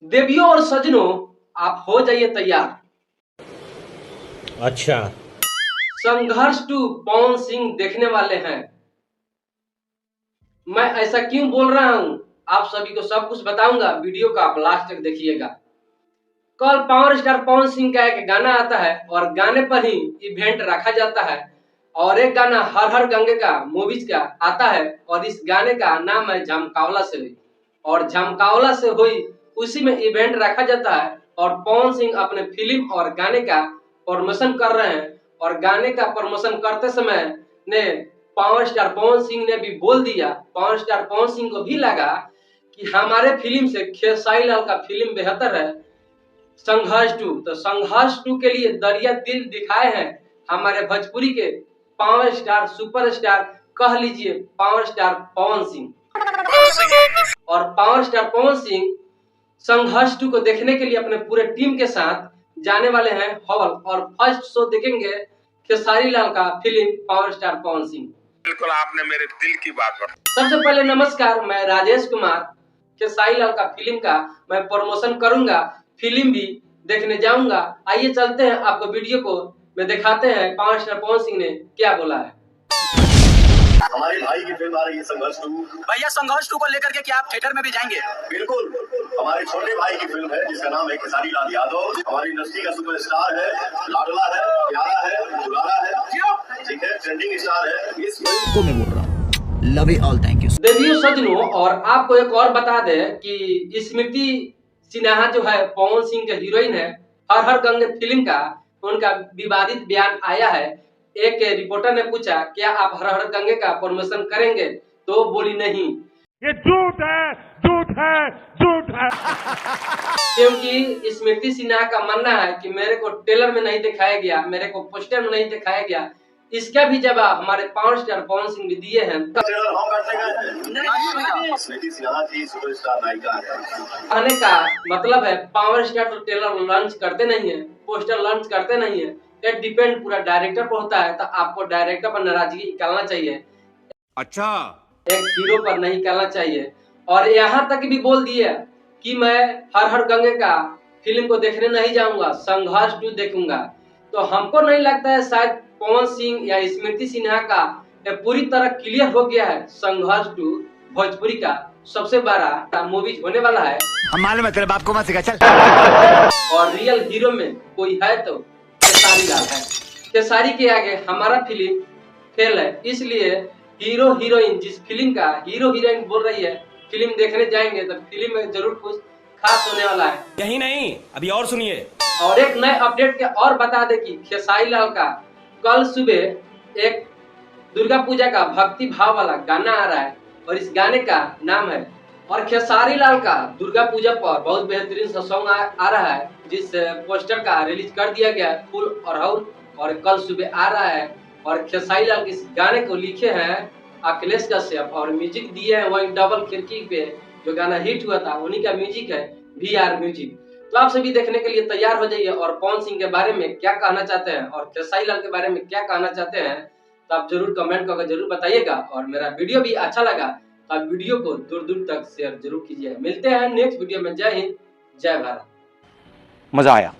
देवियों और सजनों, आप हो जाइए तैयार। अच्छा, संघर्ष टू पवन सिंह देखने वाले हैं। मैं ऐसा क्यों बोल रहा हूं, आप सभी को सब कुछ बताऊंगा। वीडियो को आप लास्ट तक देखिएगा। कल पावर स्टार पवन सिंह का एक गाना आता है और गाने पर ही इवेंट रखा जाता है। और एक गाना हर हर गंगे का मूवीज का आता है और इस गाने का नाम है झमकावला से हुई। और झमकावला से हुई उसी में इवेंट रखा जाता है और पवन सिंह अपने फिल्म और गाने का प्रमोशन कर रहे हैं। और गाने का प्रमोशन करते समय ने पावर स्टार पवन सिंह ने भी बोल दिया, पावर स्टार पवन सिंह को भी लगा कि हमारे फिल्म से खेसारी लाल का फिल्म बेहतर है संघर्ष टू। तो संघर्ष टू के लिए दरिया दिल दिखाए हैं हमारे भोजपुरी के पावर स्टार सुपरस्टार, कह लीजिए पावर स्टार पवन सिंह। और पावर स्टार पवन सिंह संघर्ष टू को देखने के लिए अपने पूरे टीम के साथ जाने वाले हैं हॉल और फर्स्ट शो देखेंगे खेसारी लाल का film power star Pawan Singh. बिल्कुल आपने मेरे दिल की बात बता। सबसे पहले नमस्कार, मैं राजेश कुमार। खेसारी लाल का फिल्म का मैं प्रमोशन करूंगा, फिल्म भी देखने जाऊंगा। आइए चलते हैं, आपको वीडियो को में दिखाते हैं पावर स्टार पवन सिंह ने क्या बोला है। हमारे भाई की फिल्म आ रही है संघर्ष 2। भैया संघर्ष 2 को लेकर के क्या आप थिएटर में भी जाएंगे? बिल्कुल, हमारे छोटे भाई की फिल्म है जिसका नाम है खेसारी लाल यादव। हमारी इंडस्ट्री का सुपरस्टार है, लाडला है, प्यारा है, दुलारा है, ठीक है, ट्रेंडिंग स्टार है। इस फिल्म को मैं बोल रहा हूँ, love you all, thank you. देवियों सजनों, और आपको एक और बता दे कि स्मृति सिन्हा जो है पवन सिंह के हीरोइन है, हर हर गंगे फिल्म का उनका विवादित बयान आया है। एक रिपोर्टर ने पूछा क्या आप हर हर गंगे का प्रमोशन करेंगे, तो बोली नहीं, ये झूठ है, झूठ है, झूठ है। क्योंकि स्मृति सिन्हा का मानना है कि मेरे को ट्रेलर में नहीं दिखाया गया, मेरे को पोस्टर में नहीं दिखाया गया। इसका भी जवाब हमारे पावर स्टार पवन सिंह भी दिए हैं। ट्रेलर हम करते हैं, स्मृति सिन्हा की सुपरस्टार नायिका है। कहने का मतलब है पावर स्टार तो ट्रेलर लॉन्च करते नहीं है, पोस्टर लॉन्च करते नहीं है। ये डिपेंड पूरा डायरेक्टर पर होता है, तो आपको डायरेक्टर पर नाराजगी निकालना चाहिए, अच्छा, एक हीरो पर नहीं निकालना चाहिए। और यहाँ तक भी बोल दिया कि मैं हर हर गंगे का फिल्म को देखने नहीं जाऊंगा, संघर्ष 2 देखूंगा। तो हमको नहीं लगता है शायद पवन सिंह या स्मृति सिन्हा का पूरी तरह क्लियर हो गया है। संघर्ष 2 भोजपुरी का सबसे बड़ा मूवी होने वाला है। हम मालूम है तेरे बाप को मत सिखा, चल। और रियल हीरो में कोई है तो खेसारी लाल है। खेसारी के आगे हमारा फिल्म फेल है, इसलिए हीरो हीरोइन जिस फिल्म का हीरो हीरोइन बोल रही है फिल्म देखने जाएंगे तो फिल्म में जरूर कुछ खास होने वाला है। यही नहीं, अभी और सुनिए। और एक नए अपडेट के और बता दे कि खेसारी लाल का कल सुबह एक दुर्गा पूजा का भक्ति भाव वाला गाना आ रहा है और इस गाने का नाम है। और खेसारी लाल का दुर्गा पूजा पर बहुत बेहतरीन सा सॉन्ग आ रहा है, जिस पोस्टर का रिलीज कर दिया गया है, फूल और हाउल, और कल सुबह आ रहा है। और खेसारी लाल इस गाने को लिखे हैं अखिलेश कश्यप और म्यूजिक दिए हैं वही डबल खिड़की पे जो गाना हिट हुआ था उन्हीं का म्यूजिक है, VR म्यूजिक। तो आप सभी देखने के लिए तैयार हो जाइए और पवन सिंह के बारे में क्या कहना चाहते हैं और खेसारी लाल के बारे में क्या कहना चाहते हैं, तो आप जरूर कमेंट करके जरूर बताइएगा। और मेरा वीडियो भी अच्छा लगा तो आप वीडियो को दूर दूर तक शेयर जरूर कीजिए। मिलते हैं नेक्स्ट वीडियो में। जय हिंद, जय भारत। मजा आया।